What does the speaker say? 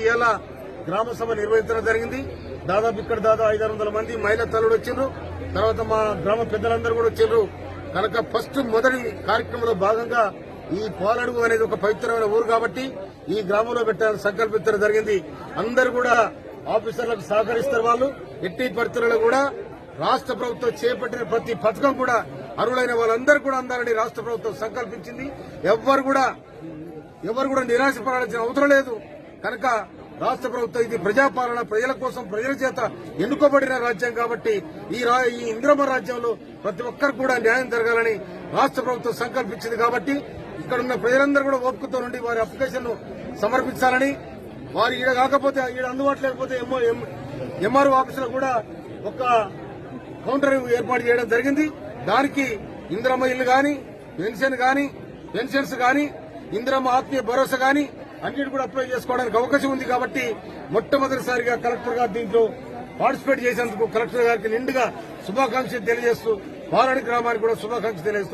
ఇవాళ గ్రామ సభ నిర్వహించడం జరిగింది. దాదాపు ఇక్కడ 500 మంది మహిళా తల్లుడు వచ్చిండ్రు. తర్వాత మా గ్రామ పెద్దలందరూ కూడా వచ్చిండ్రు. కనుక ఫస్ట్ మొదటి కార్యక్రమంలో భాగంగా ఈ పాలడుగు అనేది ఒక పవిత్రమైన ఊరు కాబట్టి ఈ గ్రామంలో పెట్టాలని సంకల్పించడం జరిగింది. అందరూ కూడా ఆఫీసర్లకు సహకరిస్తారు. వాళ్ళు ఎట్టి పరిస్థితుల్లో కూడా రాష్ట్ర ప్రభుత్వం చేపట్టిన ప్రతి పథకం కూడా అర్హులైన వాళ్ళందరూ కూడా అందాలని రాష్ట్ర ప్రభుత్వం సంకల్పించింది. ఎవరు కూడా నిరాశపడాల్సిన అవసరం లేదు. కనుక రాష్ట్ర ప్రభుత్వం ఇది ప్రజాపాలన, ప్రజల కోసం ప్రజల చేత ఎన్నుకోబడిన రాజ్యం కాబట్టి ఈ ఇందిరమ్మ రాజ్యంలో ప్రతి ఒక్కరు కూడా న్యాయం జరగాలని రాష్ట్ర ప్రభుత్వం సంకల్పించింది. కాబట్టి ఇక్కడ ఉన్న ప్రజలందరూ కూడా ఓపికతో నుండి వారి అప్లికేషన్ ను సమర్పించాలని, వారు ఈడ కాకపోతే ఈడ అందుబాటులో లేకపోతే ఎంఆర్ఓ ఆఫీసులో కూడా ఒక కౌంటర్ ఏర్పాటు చేయడం జరిగింది. దానికి ఇందిరమ్మ ఇల్లు గాని, పెన్షన్స్ గాని, ఇందిరమ్మ ఆత్మీయ భరోసా గాని అన్నిటి కూడా అప్లై చేసుకోవడానికి అవకాశం ఉంది. కాబట్టి మొట్టమొదటిసారిగా కలెక్టర్ గారు దీంట్లో పార్టిసిపేట్ చేసేందుకు కలెక్టర్ గారికి నిండుగా శుభాకాంక్షలు తెలియజేస్తూ పాలడి గ్రామానికి కూడా శుభాకాంక్షలు తెలియజేస్తూ